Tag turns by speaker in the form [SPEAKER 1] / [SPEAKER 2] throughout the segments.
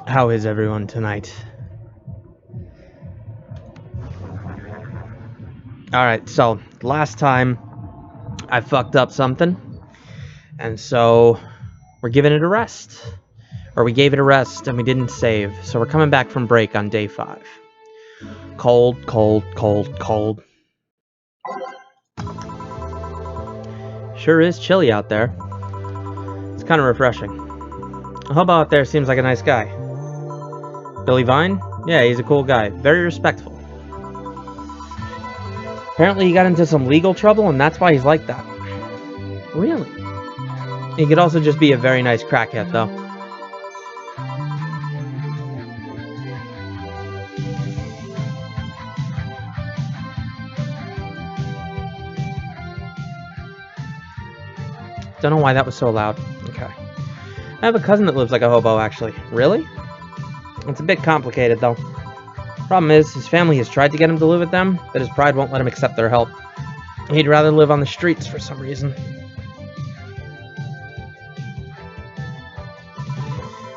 [SPEAKER 1] How is everyone tonight? Alright, so last time I fucked up something, and so we're giving it a rest. Or we gave it a rest and we didn't save, so we're coming back from break on day 5. Cold, cold, cold, cold. Sure is chilly out there. It's kind of refreshing. A hobo out there seems like a nice guy. Billy Vine? Yeah, he's a cool guy. Very respectful. Apparently he got into some legal trouble and that's why he's like that. Really? He could also just be a very nice crackhead, though. Don't know why that was so loud. Okay. I have a cousin that lives like a hobo, actually. Really? It's a bit complicated, though. Problem is, his family has tried to get him to live with them, but his pride won't let him accept their help. He'd rather live on the streets for some reason.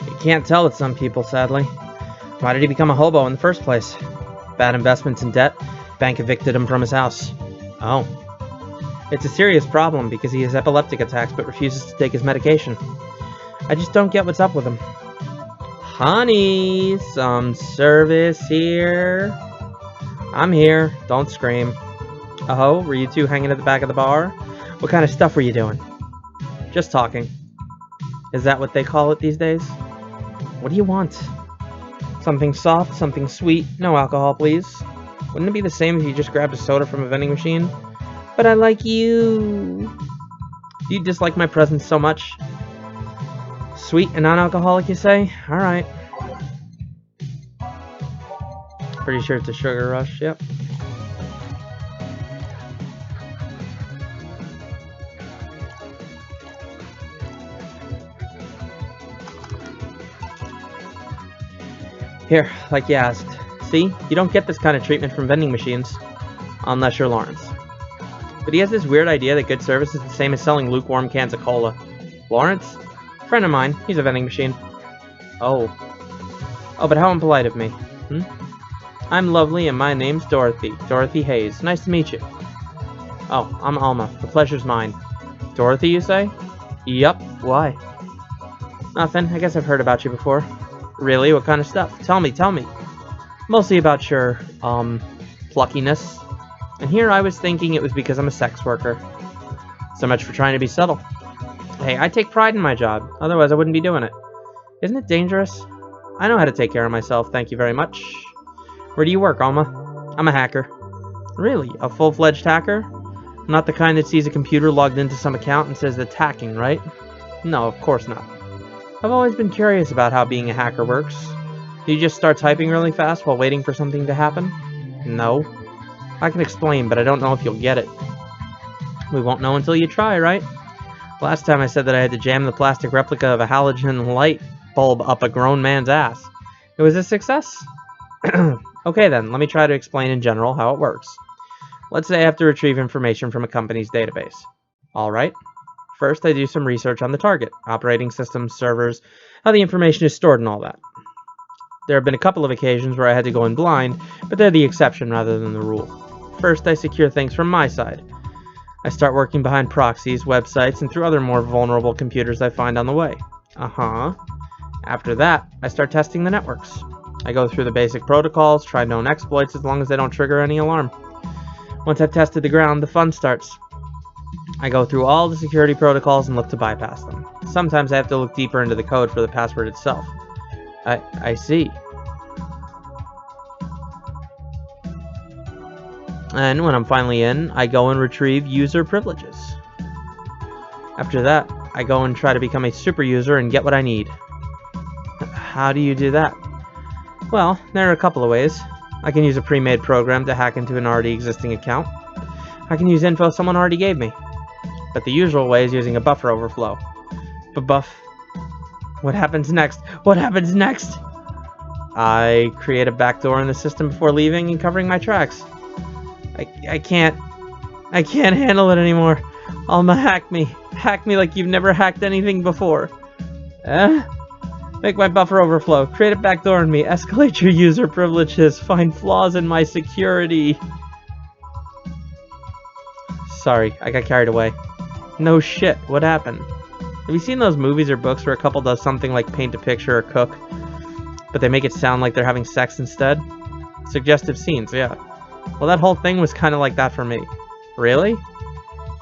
[SPEAKER 1] You can't tell with some people, sadly. Why did he become a hobo in the first place? Bad investments in debt. Bank evicted him from his house. Oh. It's a serious problem because he has epileptic attacks but refuses to take his medication. I just don't get what's up with him. Honey, some service here. I'm here. Don't scream. Oh, were you two hanging at the back of the bar? What kind of stuff were you doing? Just talking. Is that what they call it these days? What do you want? Something soft, something sweet. No alcohol, please. Wouldn't it be the same if you just grabbed a soda from a vending machine? But I like you. Do you dislike my presence so much? Sweet and non-alcoholic, you say? Alright. Pretty sure it's a sugar rush, yep. Here, like you asked. See? You don't get this kind of treatment from vending machines. Unless you're Lawrence. But he has this weird idea that good service is the same as selling lukewarm cans of cola. Lawrence? Friend of mine. He's a vending machine. Oh. Oh, but how impolite of me. I'm lovely and my name's Dorothy. Dorothy Hayes. Nice to meet you. Oh, I'm Alma. The pleasure's mine. Dorothy, you say? Yup. Why? Nothing. I guess I've heard about you before. Really? What kind of stuff? Tell me. Mostly about your, pluckiness. And here I was thinking it was because I'm a sex worker. So much for trying to be subtle. Hey, I take pride in my job. Otherwise I wouldn't be doing it. Isn't it dangerous? I know how to take care of myself, thank you very much. Where do you work, Alma? I'm a hacker. Really? A full-fledged hacker? Not the kind that sees a computer logged into some account and says it's hacking, right? No, of course not. I've always been curious about how being a hacker works. Do you just start typing really fast while waiting for something to happen? No. I can explain, but I don't know if you'll get it. We won't know until you try, right? Last time I said that I had to jam the plastic replica of a halogen light bulb up a grown man's ass. It was a success? Okay then, let me try to explain in general how it works. Let's say I have to retrieve information from a company's database. Alright. First, I do some research on the target, operating systems, servers, how the information is stored and all that. There have been a couple of occasions where I had to go in blind, but they're the exception rather than the rule. First, I secure things from my side. I start working behind proxies, websites, and through other more vulnerable computers I find on the way. After that, I start testing the networks. I go through the basic protocols, try known exploits as long as they don't trigger any alarm. Once I've tested the ground, the fun starts. I go through all the security protocols and look to bypass them. Sometimes I have to look deeper into the code for the password itself. I see. And when I'm finally in, I go and retrieve user privileges. After that, I go and try to become a super user and get what I need. How do you do that? Well, there are a couple of ways. I can use a pre-made program to hack into an already existing account. I can use info someone already gave me. But the usual way is using a buffer overflow. Buff. What happens next? What happens next? I create a backdoor in the system before leaving and covering my tracks. I can't handle it anymore. Alma, hack me. Hack me like you've never hacked anything before. Make my buffer overflow. Create a backdoor in me. Escalate your user privileges. Find flaws in my security. Sorry, I got carried away. No shit, what happened? Have you seen those movies or books where a couple does something like paint a picture or cook, but they make it sound like they're having sex instead? Suggestive scenes, yeah. Well, that whole thing was kind of like that for me. Really?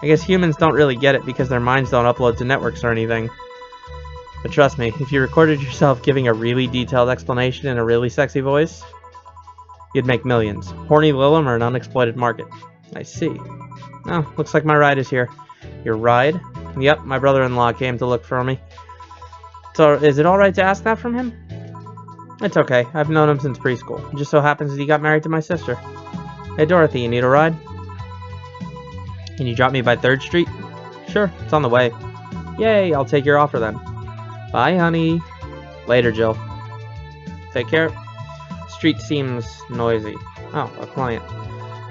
[SPEAKER 1] I guess humans don't really get it because their minds don't upload to networks or anything. But trust me, if you recorded yourself giving a really detailed explanation in a really sexy voice, you'd make millions. Horny Lilum are an unexploited market. I see. Oh, looks like my ride is here. Your ride? Yep, my brother-in-law came to look for me. So, is it alright to ask that from him? It's okay. I've known him since preschool. It just so happens that he got married to my sister. Hey, Dorothy, you need a ride? Can you drop me by 3rd Street? Sure, it's on the way. Yay, I'll take your offer then. Bye, honey. Later, Jill. Take care. Street seems noisy. Oh, a client.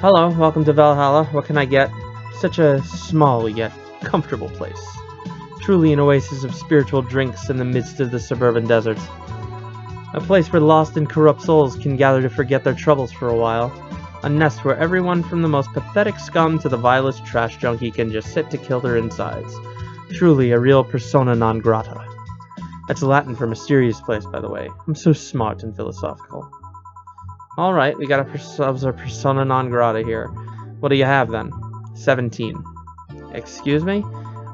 [SPEAKER 1] Hello, welcome to Valhalla. What can I get? Such a small yet comfortable place. Truly an oasis of spiritual drinks in the midst of the suburban deserts. A place where lost and corrupt souls can gather to forget their troubles for a while. A nest where everyone from the most pathetic scum to the vilest trash junkie can just sit to kill their insides. Truly a real persona non grata. That's Latin for mysterious place, by the way. I'm so smart and philosophical. Alright, we got ourselves a persona non grata here. What do you have then? 17. Excuse me?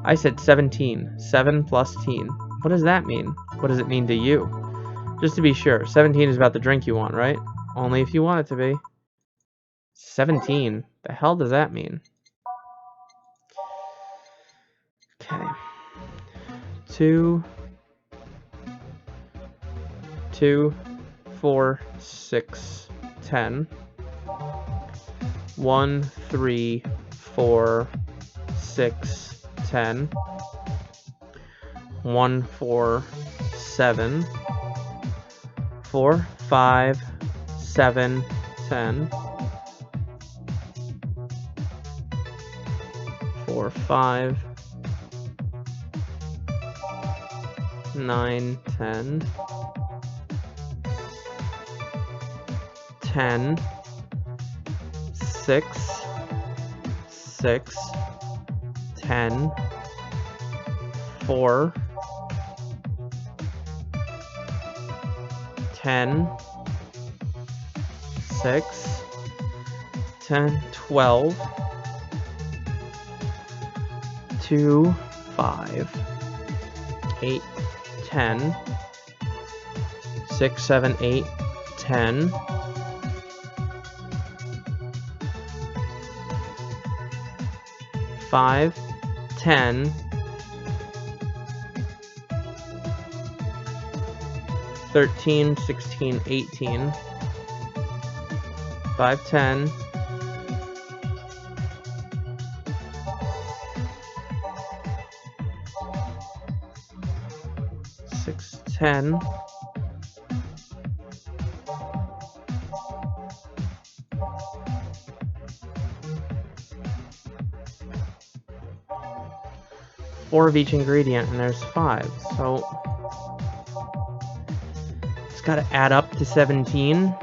[SPEAKER 1] I said 17. 7 plus teen. What does that mean? What does it mean to you? Just to be sure, 17 is about the drink you want, right? Only if you want it to be. 17? The hell does that mean? Okay. 2, 4, 6, 10. 1, 3, 4, 6, 10. 1, 4, 7. 4, 5, 7, 10. 4, 5, 9, 10. 10. 6, 6, 10. 4. 10, 6, 10, 12, 2, 5, 8, 10, 6, 7, 8, 10, 5, 10, 13, 16, 18, 5, 10, 6, 10, 4 of each ingredient, and there's 5, so it's gotta add up to 17.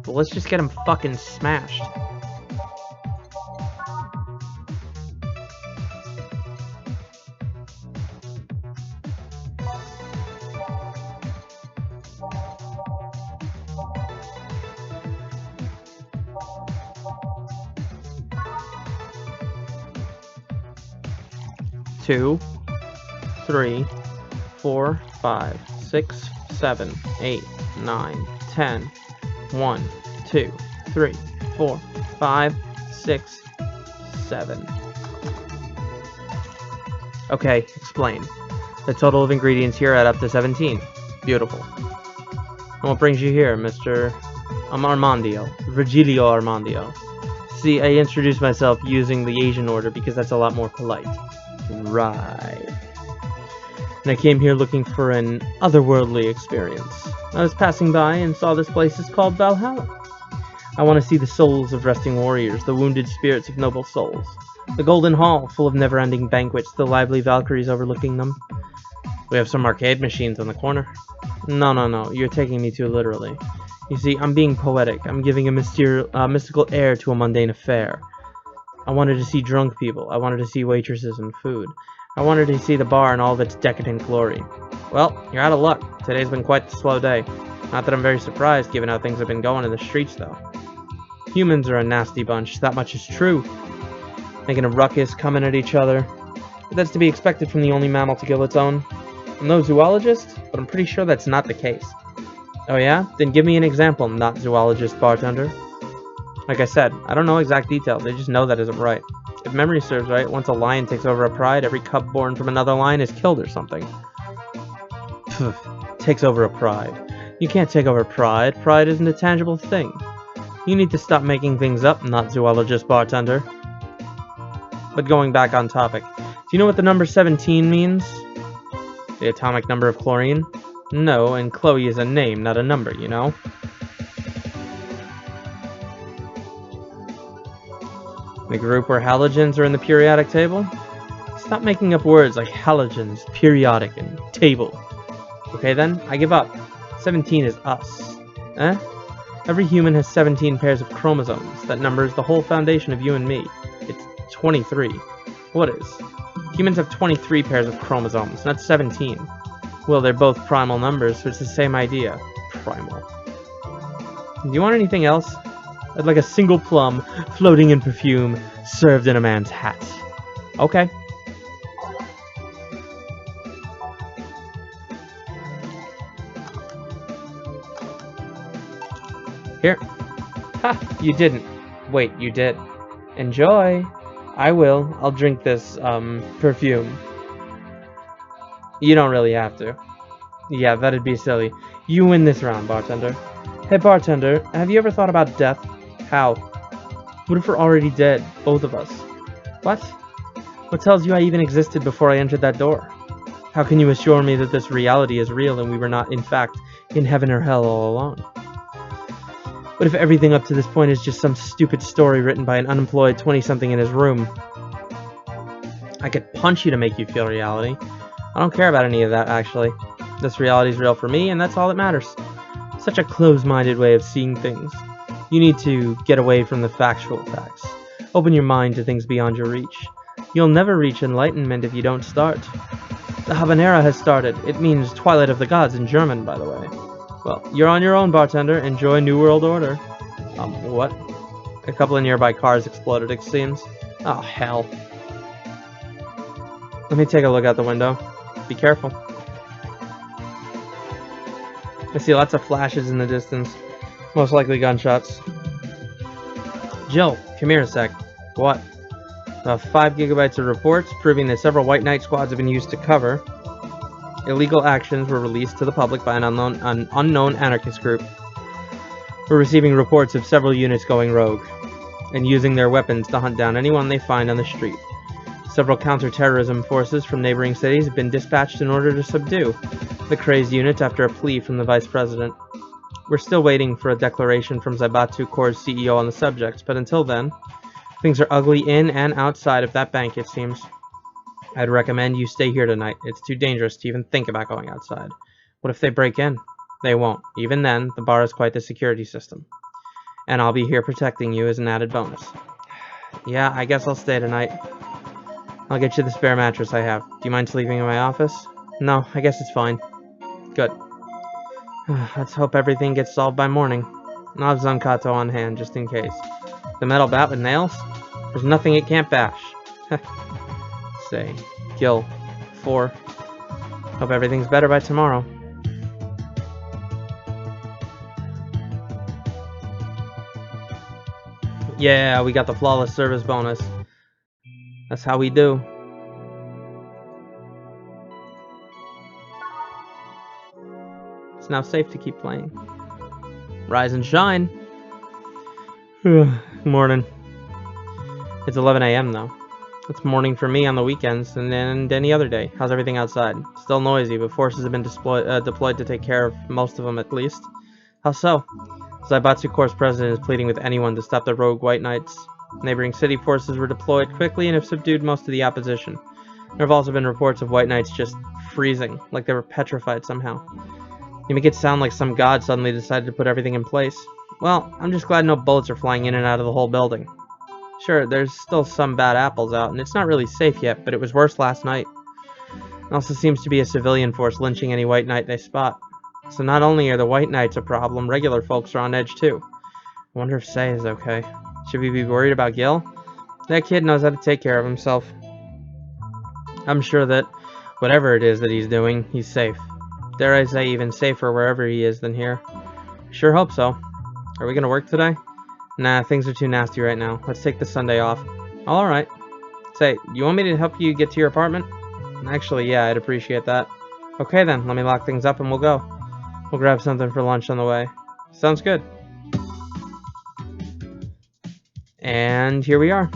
[SPEAKER 1] But let's just get them fucking smashed. Two, 3, 4, 5, 6, 7, 8, 9, 10. 1, 2, 3, 4, 5, 6, 7. Okay, explain. The total of ingredients here add up to 17. Beautiful. And what brings you here, Mr. Armandio? Virgilio Armandio. See, I introduced myself using the Asian order because that's a lot more polite. Right. And I came here looking for an otherworldly experience. I was passing by and saw this place is called Valhalla. I want to see the souls of resting warriors, the wounded spirits of noble souls. The golden hall, full of never-ending banquets, the lively Valkyries overlooking them. We have some arcade machines on the corner. No, you're taking me too literally. You see, I'm being poetic. I'm giving a mystical air to a mundane affair. I wanted to see drunk people. I wanted to see waitresses and food. I wanted to see the bar in all of its decadent glory. Well, you're out of luck. Today's been quite the slow day. Not that I'm very surprised, given how things have been going in the streets, though. Humans are a nasty bunch, that much is true. Making a ruckus, coming at each other. But that's to be expected from the only mammal to kill its own. I'm no zoologist, but I'm pretty sure that's not the case. Oh yeah? Then give me an example, not zoologist bartender. Like I said, I don't know exact details, I just know that isn't right. If memory serves right, once a lion takes over a pride, every cub born from another lion is killed or something. Takes over a pride. You can't take over pride. Pride isn't a tangible thing. You need to stop making things up, not zoologist bartender. But going back on topic, do you know what the number 17 means? The atomic number of chlorine? No, and Chloe is a name, not a number, you know? The group where halogens are in the periodic table? Stop making up words like halogens, periodic, and table. Okay then, I give up. 17 is us. Eh? Every human has 17 pairs of chromosomes. That number is the whole foundation of you and me. It's 23. What is? Humans have 23 pairs of chromosomes, not 17. Well, they're both primal numbers, so it's the same idea. Primal. Do you want anything else? I'd like a single plum, floating in perfume, served in a man's hat. Okay. Here. Ha! You didn't. Wait, you did. Enjoy. I will. I'll drink this, perfume. You don't really have to. Yeah, that'd be silly. You win this round, bartender. Hey, bartender, have you ever thought about death? How? What if we're already dead, both of us? What? What tells you I even existed before I entered that door? How can you assure me that this reality is real and we were not, in fact, in heaven or hell all along? What if everything up to this point is just some stupid story written by an unemployed 20-something in his room? I could punch you to make you feel reality. I don't care about any of that, actually. This reality is real for me, and that's all that matters. Such a closed-minded way of seeing things. You need to get away from the factual facts. Open your mind to things beyond your reach. You'll never reach enlightenment if you don't start. The Habanera has started. It means Twilight of the Gods in German, by the way. Well, you're on your own, bartender. Enjoy New World Order. What? A couple of nearby cars exploded, it seems. Oh, hell. Let me take a look out the window. Be careful. I see lots of flashes in the distance. Most likely gunshots. Jill, come here a sec. What? 5 gigabytes of reports proving that several White Knight squads have been used to cover. Illegal actions were released to the public by an unknown anarchist group. We're receiving reports of several units going rogue and using their weapons to hunt down anyone they find on the street. Several counter-terrorism forces from neighboring cities have been dispatched in order to subdue the crazed units after a plea from the Vice President. We're still waiting for a declaration from Zaibatsu Corps' CEO on the subject, but until then, things are ugly in and outside of that bank, it seems. I'd recommend you stay here tonight. It's too dangerous to even think about going outside. What if they break in? They won't. Even then, the bar is quite the security system. And I'll be here protecting you as an added bonus. Yeah, I guess I'll stay tonight. I'll get you the spare mattress I have. Do you mind sleeping in my office? No, I guess it's fine. Good. Let's hope everything gets solved by morning. I'll have Zankato on hand, just in case. The metal bat with nails? There's nothing it can't bash. Say, Gil, 4. Hope everything's better by tomorrow. Yeah, we got the flawless service bonus. That's how we do. It's now safe to keep playing. Rise and shine. Morning. It's 11 a.m. though. It's morning for me on the weekends and then any other day. How's everything outside? Still noisy, but forces have been deployed to take care of most of them at least. How so? Zaibatsu Corps' president is pleading with anyone to stop the rogue White Knights. Neighboring city forces were deployed quickly and have subdued most of the opposition. There have also been reports of White Knights just freezing, like they were petrified somehow. You make it sound like some god suddenly decided to put everything in place. Well, I'm just glad no bullets are flying in and out of the whole building. Sure, there's still some bad apples out, and it's not really safe yet, but it was worse last night. There also seems to be a civilian force lynching any White Knight they spot. So not only are the White Knights a problem, regular folks are on edge too. I wonder if Sei is okay. Should we be worried about Gil? That kid knows how to take care of himself. I'm sure that whatever it is that he's doing, he's safe. Dare I say even safer wherever he is than here. Sure hope so. Are we gonna work today? Nah, things are too nasty right now. Let's take the Sunday off. Alright. Say, you want me to help you get to your apartment? Actually, yeah, I'd appreciate that. Okay then, let me lock things up and we'll go. We'll grab something for lunch on the way. Sounds good. And here we are.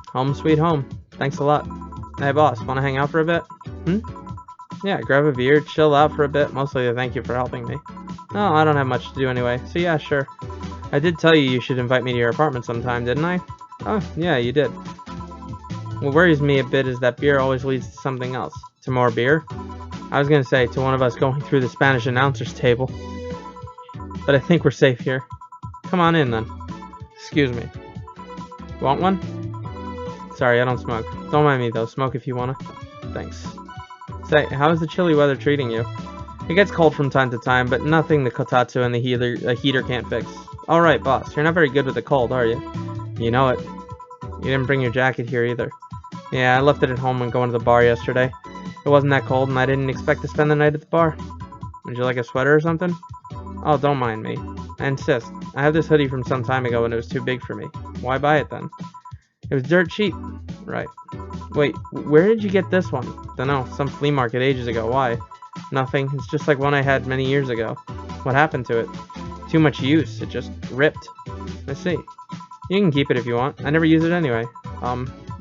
[SPEAKER 1] Home sweet home. Thanks a lot. Hey boss, wanna hang out for a bit? Yeah, grab a beer, chill out for a bit, mostly to thank you for helping me. Oh, I don't have much to do anyway, so yeah, sure. I did tell you should invite me to your apartment sometime, didn't I? Oh, yeah, you did. What worries me a bit is that beer always leads to something else. To more beer? I was gonna say, to one of us going through the Spanish announcer's table. But I think we're safe here. Come on in, then. Excuse me. Want one? Sorry, I don't smoke. Don't mind me, though. Smoke if you wanna. Thanks. Say, how is the chilly weather treating you? It gets cold from time to time, but nothing the kotatsu and the heater can't fix. Alright, boss. You're not very good with the cold, are you? You know it. You didn't bring your jacket here, either. Yeah, I left it at home when going to the bar yesterday. It wasn't that cold, and I didn't expect to spend the night at the bar. Would you like a sweater or something? Oh, don't mind me. I insist. I have this hoodie from some time ago, and it was too big for me. Why buy it, then? It was dirt cheap. Right. Wait, where did you get this one? Dunno, some flea market ages ago. Why? Nothing. It's just like one I had many years ago. What happened to it? Too much use. It just ripped. I see. You can keep it if you want. I never use it anyway.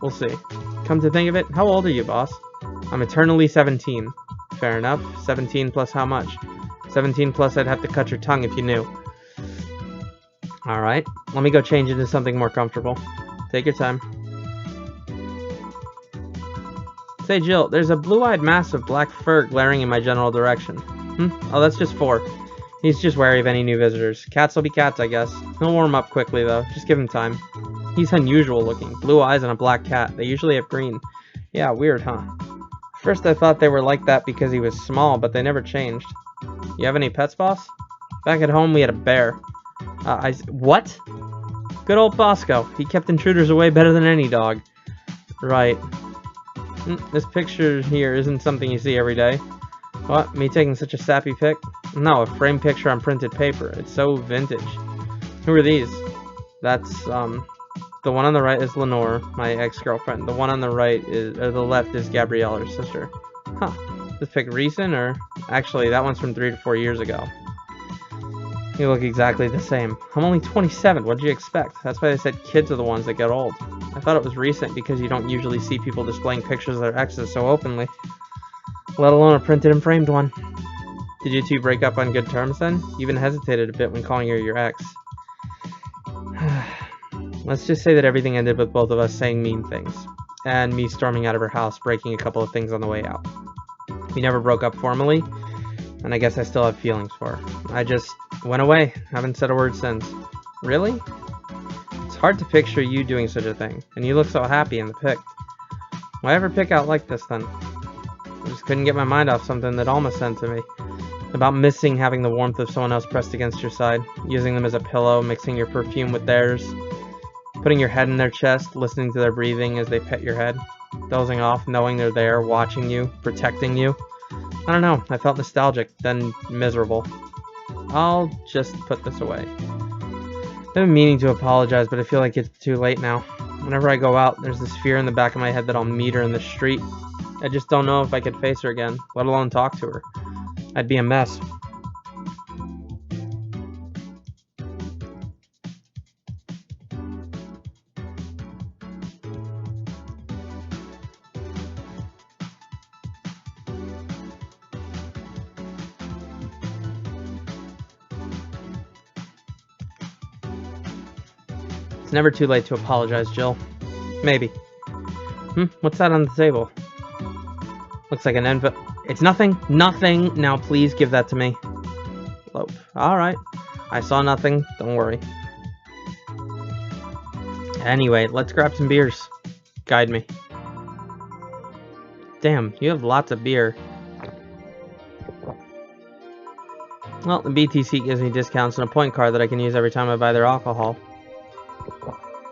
[SPEAKER 1] We'll see. Come to think of it, how old are you, boss? I'm eternally 17. Fair enough. 17 plus how much? 17 plus I'd have to cut your tongue if you knew. Alright, let me go change into something more comfortable. Take your time. Say, Jill, there's a blue-eyed mass of black fur glaring in my general direction. Oh, that's just 4. He's just wary of any new visitors. Cats will be cats, I guess. He'll warm up quickly, though. Just give him time. He's unusual looking. Blue eyes and a black cat. They usually have green. Yeah, weird, huh? First I thought they were like that because he was small, but they never changed. You have any pets, boss? Back at home, we had a bear. What? Good old Bosco. He kept intruders away better than any dog. Right. This picture here isn't something you see every day. What? Me taking such a sappy pic? No, a framed picture on printed paper. It's so vintage. Who are these? That's, the one on the right is Lenore, my ex-girlfriend. The one on the the left is Gabrielle, her sister. Huh. This pic recent, or... Actually, that one's from 3 to 4 years ago. You look exactly the same. I'm only 27, what'd you expect? That's why they said kids are the ones that get old. I thought it was recent because you don't usually see people displaying pictures of their exes so openly. Let alone a printed and framed one. Did you two break up on good terms then? You even hesitated a bit when calling her your ex. Let's just say that everything ended with both of us saying mean things. And me storming out of her house, breaking a couple of things on the way out. We never broke up formally, and I guess I still have feelings for her. I just went away, haven't said a word since. Really? It's hard to picture you doing such a thing, and you look so happy in the pic. Why ever pick out like this then? I just couldn't get my mind off something that Alma sent to me. About missing having the warmth of someone else pressed against your side, using them as a pillow, mixing your perfume with theirs, putting your head in their chest, listening to their breathing as they pet your head, dozing off, knowing they're there, watching you, protecting you. I don't know, I felt nostalgic, then miserable. I'll just put this away. I've been meaning to apologize, but I feel like it's too late now. Whenever I go out, there's this fear in the back of my head that I'll meet her in the street. I just don't know if I could face her again, let alone talk to her. I'd be a mess. It's never too late to apologize, Jill. Maybe. What's that on the table? Looks like an envelope. It's nothing. Nothing. Now please give that to me. Loaf. Alright. I saw nothing. Don't worry. Anyway, let's grab some beers. Guide me. Damn, you have lots of beer. Well, the BTC gives me discounts and a point card that I can use every time I buy their alcohol.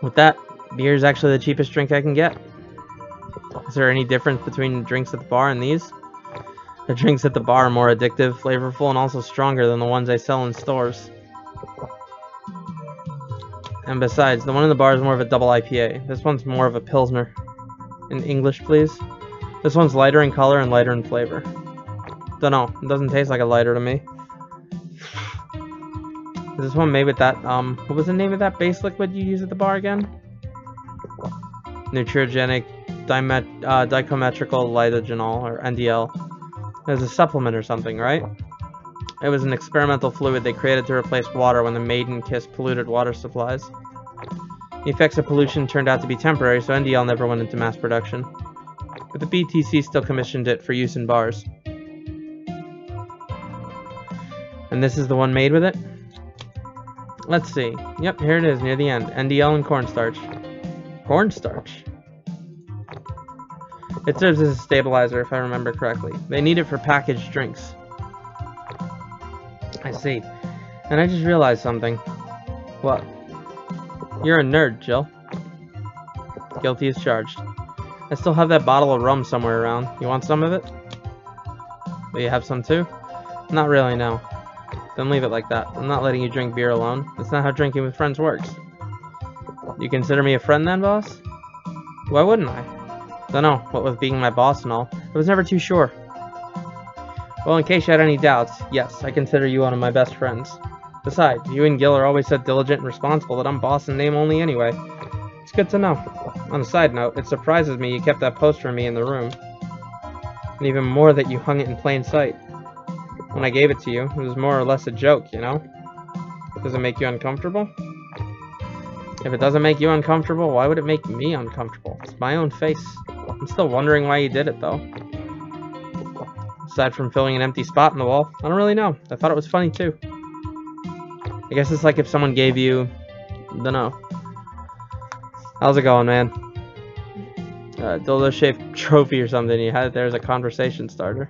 [SPEAKER 1] With that, beer is actually the cheapest drink I can get. Is there any difference between drinks at the bar and these? The drinks at the bar are more addictive, flavorful, and also stronger than the ones I sell in stores. And besides, the one in the bar is more of a double IPA. This one's more of a Pilsner. In English, please. This one's lighter in color and lighter in flavor. Dunno, it doesn't taste like a lighter to me. Is this one made with that, what was the name of that base liquid you use at the bar again? Nutriogenic dichometrical lidogenol, or NDL. It was a supplement or something, right? It was an experimental fluid they created to replace water when the Maiden Kiss polluted water supplies. The effects of pollution turned out to be temporary, so NDL never went into mass production. But the BTC still commissioned it for use in bars. And this is the one made with it? Let's see. Yep, here it is, near the end. NDL and cornstarch. Cornstarch? It serves as a stabilizer, if I remember correctly. They need it for packaged drinks. I see. And I just realized something. What? You're a nerd, Jill. Guilty as charged. I still have that bottle of rum somewhere around. You want some of it? Will you have some too? Not really, no. Then leave it like that. I'm not letting you drink beer alone. That's not how drinking with friends works. You consider me a friend then, boss? Why wouldn't I? Dunno, what with being my boss and all. I was never too sure. Well, in case you had any doubts, yes, I consider you one of my best friends. Besides, you and Gil are always so diligent and responsible that I'm boss in name only anyway. It's good to know. On a side note, it surprises me you kept that poster of me in the room. And even more that you hung it in plain sight. When I gave it to you, it was more or less a joke, you know? Does it make you uncomfortable? If it doesn't make you uncomfortable, why would it make me uncomfortable? It's my own face. I'm still wondering why you did it, though. Aside from filling an empty spot in the wall, I don't really know. I thought it was funny, too. I guess it's like if someone gave you... dunno. How's it going, man? Dildo-shaped trophy or something. You had it there as a conversation starter.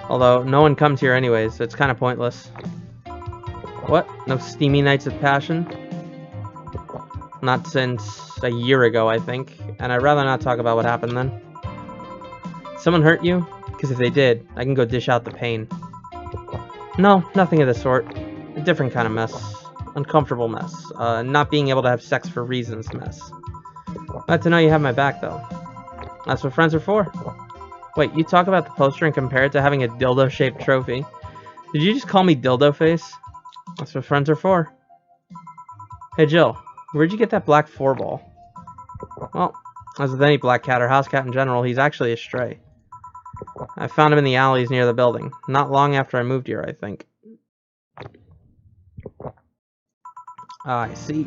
[SPEAKER 1] Although, no one comes here anyways, so it's kind of pointless. What? No steamy nights of passion? Not since a year ago, I think. And I'd rather not talk about what happened then. Someone hurt you? Because if they did, I can go dish out the pain. No, nothing of the sort. A different kind of mess. Uncomfortable mess. Not being able to have sex for reasons mess. Glad to know you have my back, though. That's what friends are for. Wait, you talk about the poster and compare it to having a dildo-shaped trophy. Did you just call me dildo face? That's what friends are for. Hey Jill, where'd you get that black 4-ball? Well, as with any black cat or house cat in general, he's actually a stray. I found him in the alleys near the building, not long after I moved here, I think. I see.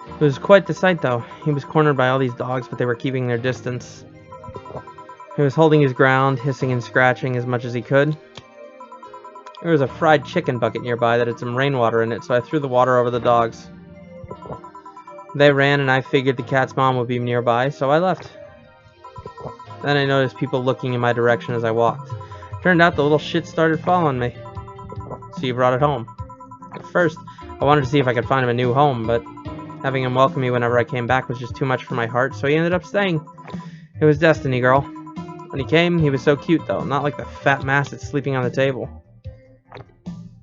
[SPEAKER 1] It was quite the sight, though. He was cornered by all these dogs, but they were keeping their distance. He was holding his ground, hissing and scratching as much as he could. There was a fried chicken bucket nearby that had some rainwater in it, so I threw the water over the dogs. They ran, and I figured the cat's mom would be nearby, so I left. Then I noticed people looking in my direction as I walked. Turned out the little shit started following me. So you brought it home. At first, I wanted to see if I could find him a new home, but having him welcome me whenever I came back was just too much for my heart, so he ended up staying. It was destiny, girl. When he came, he was so cute, though, not like the fat mass that's sleeping on the table.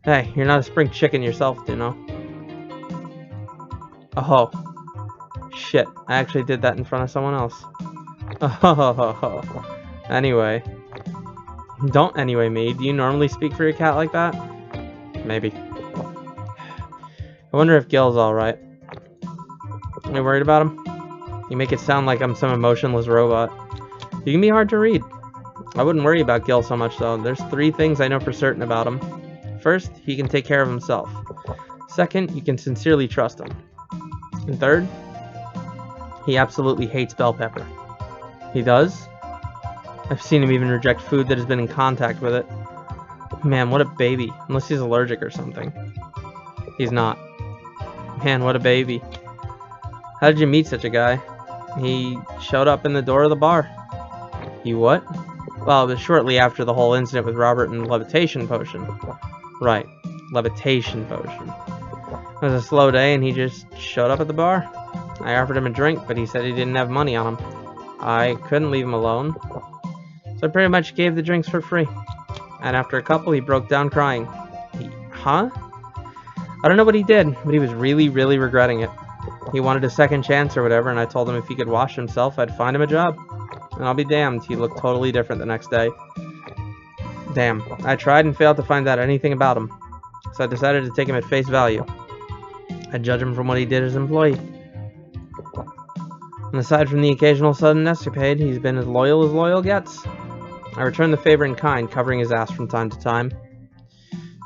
[SPEAKER 1] Hey, you're not a spring chicken yourself, you know. Oh. Shit, I actually did that in front of someone else. Oh. Anyway. Don't anyway me. Do you normally speak for your cat like that? Maybe. I wonder if Gil's alright. Are you worried about him? You make it sound like I'm some emotionless robot. You can be hard to read. I wouldn't worry about Gil so much, though. There's 3 things I know for certain about him. First, he can take care of himself. Second, you can sincerely trust him. And third, he absolutely hates bell pepper. He does? I've seen him even reject food that has been in contact with it. Man, what a baby. Unless he's allergic or something. He's not. Man, what a baby. How did you meet such a guy? He showed up in the door of the bar. He what? Well, it was shortly after the whole incident with Robert and the levitation potion. Right, levitation potion. It was a slow day and he just showed up at the bar. I offered him a drink, but he said he didn't have money on him. I couldn't leave him alone, so I pretty much gave the drinks for free. And after a couple, he broke down crying. Huh? I don't know what he did, but he was really, really regretting it. He wanted a second chance or whatever, and I told him if he could wash himself, I'd find him a job. And I'll be damned, he looked totally different the next day. Damn, I tried and failed to find out anything about him, so I decided to take him at face value. I'd judge him from what he did as an employee. And aside from the occasional sudden escapade, he's been as loyal gets. I returned the favor in kind, covering his ass from time to time.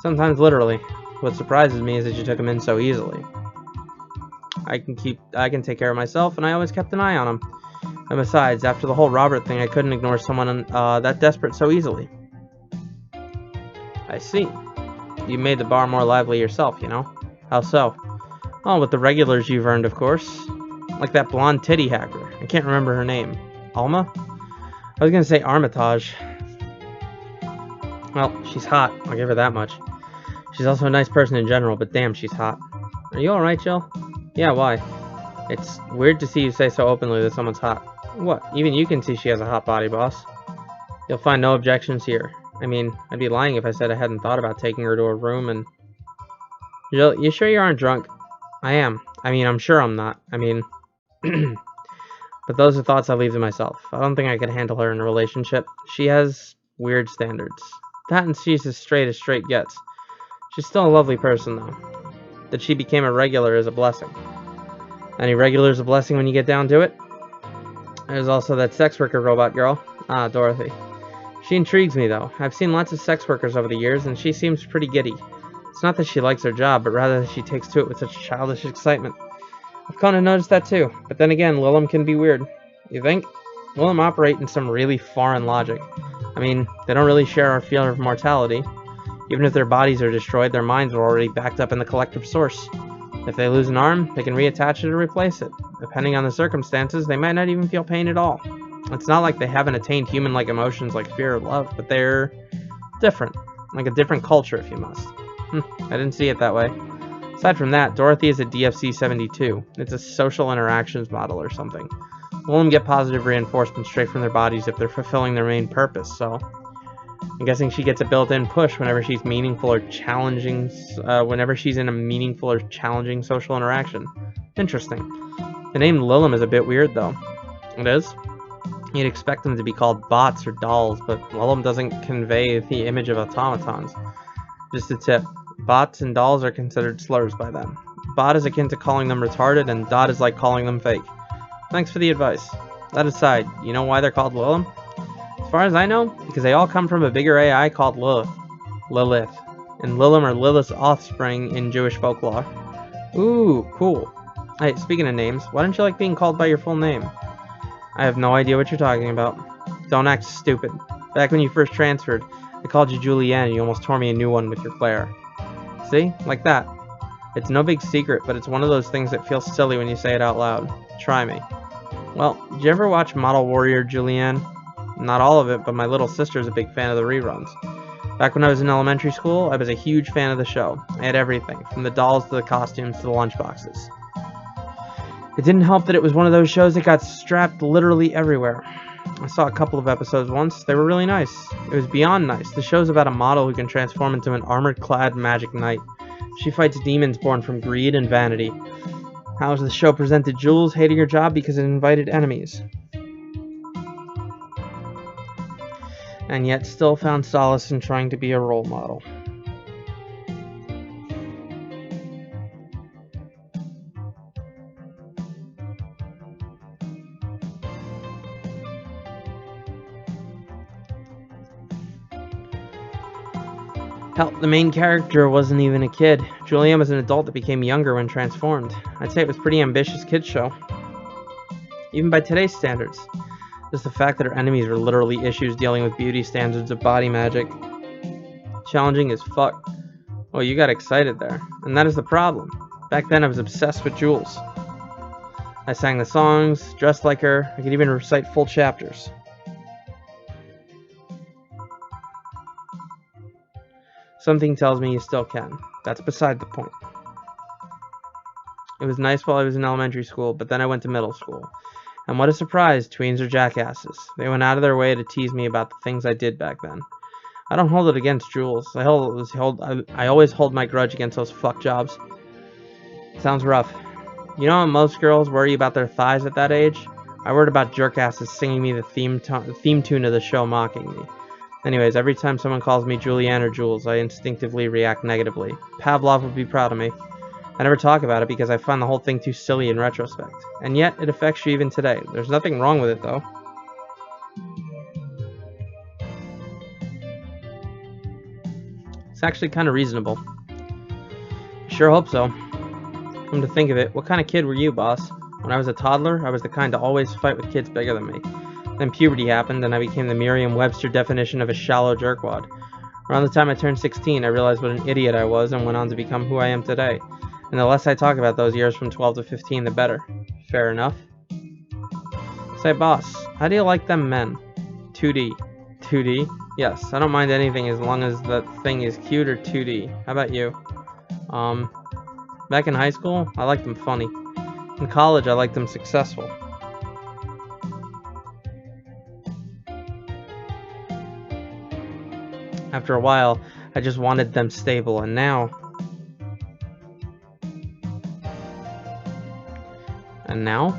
[SPEAKER 1] Sometimes literally. What surprises me is that you took him in so easily. I can take care of myself, and I always kept an eye on him. And besides, after the whole Robert thing, I couldn't ignore someone that desperate so easily. I see. You made the bar more lively yourself, you know? How so? Oh, with the regulars you've earned, of course. Like that blonde titty hacker. I can't remember her name. Alma? I was gonna say Armitage. Well, she's hot. I'll give her that much. She's also a nice person in general, but damn, she's hot. Are you alright, Jill? Yeah, why? It's weird to see you say so openly that someone's hot. What? Even you can see she has a hot body, boss. You'll find no objections here. I mean, I'd be lying if I said I hadn't thought about taking her to a room and... Jill, you sure you aren't drunk? I am. I mean, I'm sure I'm not. I mean... But those are thoughts I leave to myself. I don't think I could handle her in a relationship. She has weird standards. That and she's as straight gets. She's still a lovely person, though. That she became a regular is a blessing. Any regular is a blessing when you get down to it. There's also that sex worker robot girl. Ah, Dorothy. She intrigues me, though. I've seen lots of sex workers over the years, and she seems pretty giddy. It's not that she likes her job, but rather that she takes to it with such childish excitement. I've kind of noticed that too, but then again, Lilim can be weird. You think? Lilim operate in some really foreign logic. I mean, they don't really share our fear of mortality. Even if their bodies are destroyed, their minds are already backed up in the collective source. If they lose an arm, they can reattach it or replace it. Depending on the circumstances, they might not even feel pain at all. It's not like they haven't attained human-like emotions like fear or love, but they're different. Like a different culture, if you must. I didn't see it that way. Aside from that, Dorothy is a DFC-72. It's a social interactions model or something. Lilim get positive reinforcement straight from their bodies if they're fulfilling their main purpose, so... I'm guessing she gets a built-in push whenever she's meaningful or challenging, whenever she's in a meaningful or challenging social interaction. Interesting. The name Lilim is a bit weird, though. It is? You'd expect them to be called bots or dolls, but Lilim doesn't convey the image of automatons. Just a tip. Bots and dolls are considered slurs by them. Bot is akin to calling them retarded, and dot is like calling them fake. Thanks for the advice. That aside, you know why they're called Lilim? As far as I know, because they all come from a bigger AI called Lilith. And Lilim are Lilith's offspring in Jewish folklore. Ooh, cool. Hey, speaking of names, why don't you like being called by your full name? I have no idea what you're talking about. Don't act stupid. Back when you first transferred, I called you Julianne and you almost tore me a new one with your flare. See? Like that. It's no big secret, but it's one of those things that feels silly when you say it out loud. Try me. Well, did you ever watch Model Warrior, Julianne? Not all of it, but my little sister's a big fan of the reruns. Back when I was in elementary school, I was a huge fan of the show. I had everything, from the dolls to the costumes to the lunchboxes. It didn't help that it was one of those shows that got strapped literally everywhere. I saw a couple of episodes once. They were really nice. It was beyond nice. The show's about a model who can transform into an armored-clad magic knight. She fights demons born from greed and vanity. How the show presented Jules hating her job because it invited enemies. And yet still found solace in trying to be a role model. Hell, the main character wasn't even a kid. Julianne was an adult that became younger when transformed. I'd say it was a pretty ambitious kids show, even by today's standards. Just the fact that her enemies were literally issues dealing with beauty standards of body magic. Challenging as fuck. Oh, you got excited there. And that is the problem. Back then I was obsessed with Jules. I sang the songs, dressed like her, I could even recite full chapters. Something tells me you still can. That's beside the point. It was nice while I was in elementary school, but then I went to middle school. And what a surprise, tweens are jackasses. They went out of their way to tease me about the things I did back then. I don't hold it against Jules. I always hold my grudge against those fuck jobs. Sounds rough. You know how most girls worry about their thighs at that age? I worried about jerkasses singing me the theme tune of the show mocking me. Anyways, every time someone calls me Julianne or Jules, I instinctively react negatively. Pavlov would be proud of me. I never talk about it because I find the whole thing too silly in retrospect. And yet, it affects you even today. There's nothing wrong with it, though. It's actually kind of reasonable. Sure hope so. Come to think of it, what kind of kid were you, boss? When I was a toddler, I was the kind to always fight with kids bigger than me. Then puberty happened, and I became the Merriam-Webster definition of a shallow jerkwad. Around the time I turned 16, I realized what an idiot I was and went on to become who I am today. And the less I talk about those years from 12 to 15, the better. Fair enough. Say, boss, how do you like them men? 2D. 2D? Yes, I don't mind anything as long as that thing is cute or 2D. How about you? Back in high school, I liked them funny. In college, I liked them successful. After a while, I just wanted them stable, and now... And now?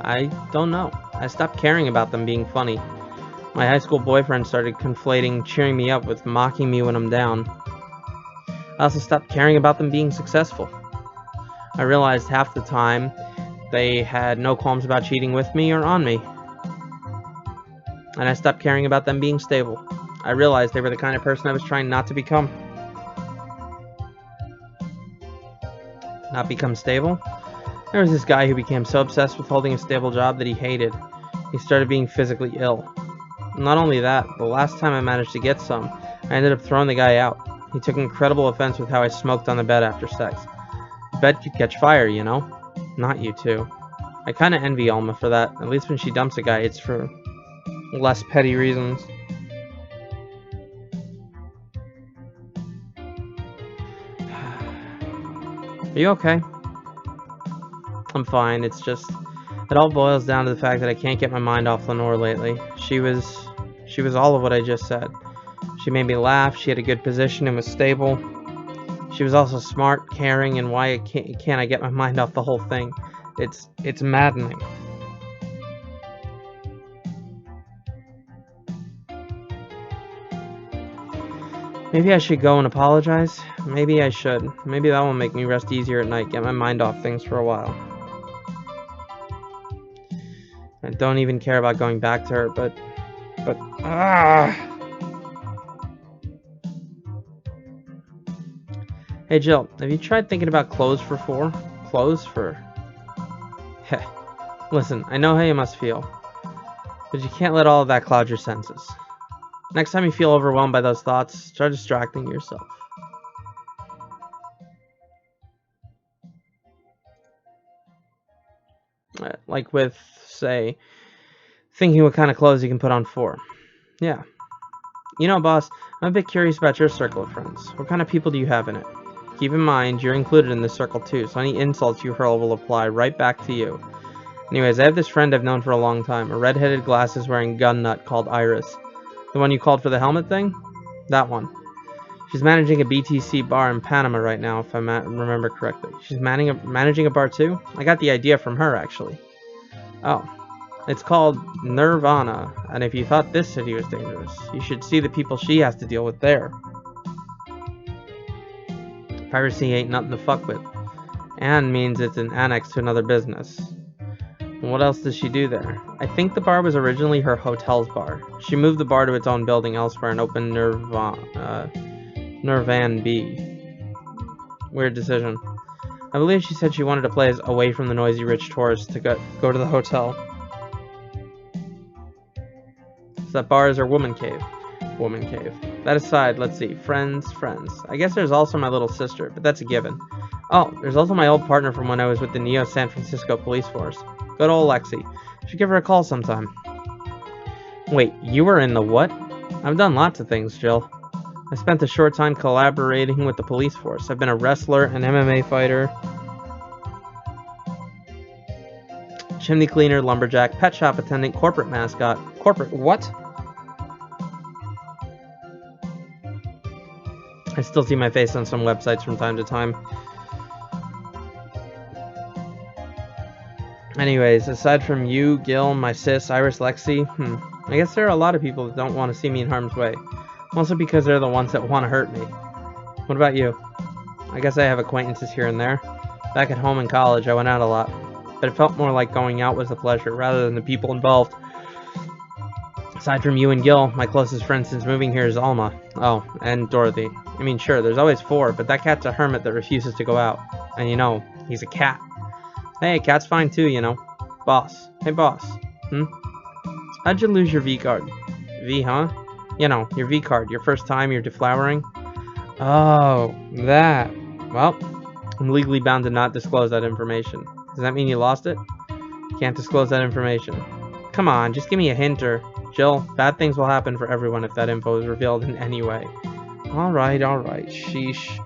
[SPEAKER 1] I don't know. I stopped caring about them being funny. My high school boyfriend started conflating cheering me up with mocking me when I'm down. I also stopped caring about them being successful. I realized half the time they had no qualms about cheating with me or on me. And I stopped caring about them being stable. I realized they were the kind of person I was trying not to become. Not become stable? There was this guy who became so obsessed with holding a stable job that he hated. He started being physically ill. Not only that, the last time I managed to get some, I ended up throwing the guy out. He took incredible offense with how I smoked on the bed after sex. The bed could catch fire, you know? Not you two. I kinda envy Alma for that. At least when she dumps a guy, it's for less petty reasons. Are you okay? I'm fine, it's just... It all boils down to the fact that I can't get my mind off Lenore lately. She was all of what I just said. She made me laugh, she had a good position and was stable. She was also smart, caring, and why can't I get my mind off the whole thing? It's maddening. Maybe I should go and apologize? Maybe I should.Maybe that will make me rest easier at night, get my mind off things for a while. I don't even care about going back to her, but Hey Jill, have you tried thinking about clothes for 4? Clothes for... Heh. Listen, I know how you must feel, but you can't let all of that cloud your senses. Next time you feel overwhelmed by those thoughts, try distracting yourself. Like with, say, thinking what kind of clothes you can put on 4. Yeah. You know, boss, I'm a bit curious about your circle of friends. What kind of people do you have in it? Keep in mind, you're included in this circle too, so any insults you hurl will apply right back to you. Anyways, I have this friend I've known for a long time, a red-headed, glasses-wearing gun nut called Iris. The one you called for the helmet thing? That one. She's managing a BTC bar in Panama right now, if I remember correctly. She's managing a bar too? I got the idea from her, actually. Oh. It's called Nirvana, and if you thought this city was dangerous, you should see the people she has to deal with there. Piracy ain't nothing to fuck with. And means it's an annex to another business. And what else does she do there? I think the bar was originally her hotel's bar. She moved the bar to its own building elsewhere and opened Nirvana. Nervan B. Weird decision. I believe she said she wanted a place away from the noisy rich tourists to go to the hotel. So that bar is her woman cave. Woman cave. That aside, let's see. Friends. I guess there's also my little sister, but that's a given. Oh, there's also my old partner from when I was with the Neo San Francisco police force. Good old Lexi. Should give her a call sometime. Wait, you were in the what? I've done lots of things, Jill. I spent a short time collaborating with the police force. I've been a wrestler, an MMA fighter, chimney cleaner, lumberjack, pet shop attendant, corporate mascot. Corporate what? I still see my face on some websites from time to time. Anyways, aside from you, Gil, my sis, Iris, Lexi, I guess there are a lot of people that don't want to see me in harm's way. Mostly because they're the ones that want to hurt me. What about you? I guess I have acquaintances here and there. Back at home in college, I went out a lot. But it felt more like going out was a pleasure, rather than the people involved. Aside from you and Gil, my closest friend since moving here is Alma. Oh, and Dorothy. I mean, sure, there's always 4, but that cat's a hermit that refuses to go out. And you know, he's a cat. Hey, cat's fine too, you know. Boss. Hey, boss. How'd you lose your V card? V, huh? You know, your V card, your first time you're deflowering. Oh, that. Well, I'm legally bound to not disclose that information. Does that mean you lost it? Can't disclose that information. Come on, just give me a hint or... Jill, bad things will happen for everyone if that info is revealed in any way. Alright, sheesh.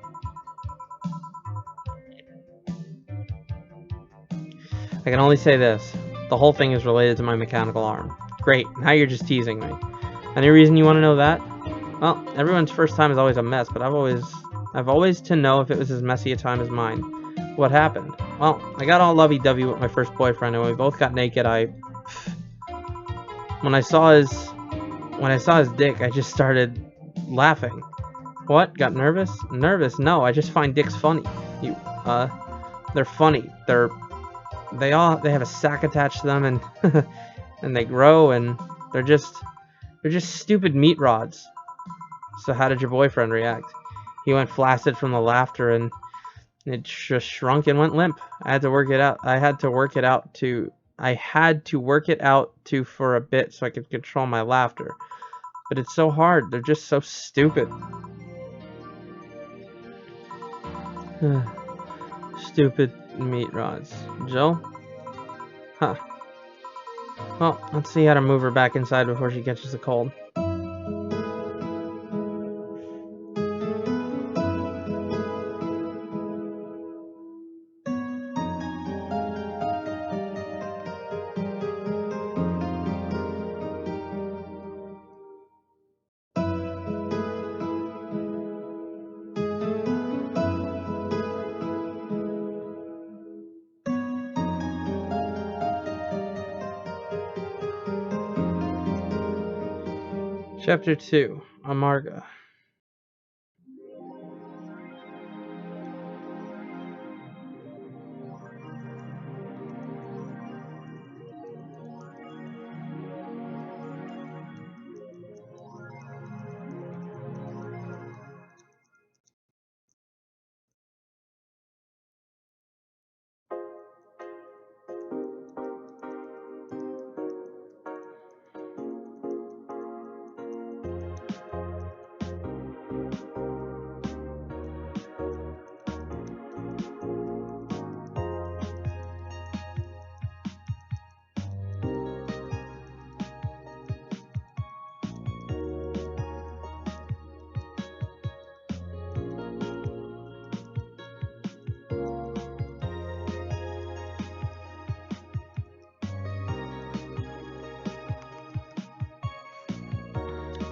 [SPEAKER 1] I can only say this. The whole thing is related to my mechanical arm. Great, now you're just teasing me. Any reason you want to know that? Well, everyone's first time is always a mess, but I've always to know if it was as messy a time as mine. What happened? Well, I got all lovey-dovey with my first boyfriend, and when we both got naked, When I saw his dick, I just started laughing. What? Got nervous? Nervous? No, I just find dicks funny. They're funny. They have a sack attached to them, and and they grow, and they're just stupid meat rods. So how did your boyfriend react? He went flaccid from the laughter, and it just shrunk and went limp. I had to work it out. I had to work it out for a bit so I could control my laughter. But it's so hard. They're just so stupid. Stupid meat rods. Jill? Huh. Well, let's see how to move her back inside before she catches a cold. Chapter 2, Amarga.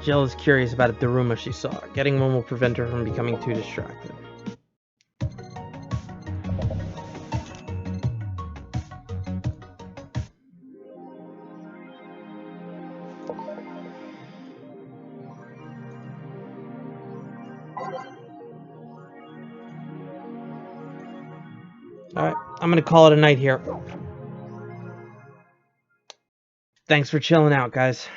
[SPEAKER 1] Jill is curious about the Daruma she saw. Getting one will prevent her from becoming too distracted. Alright, I'm gonna call it a night here. Thanks for chilling out, guys.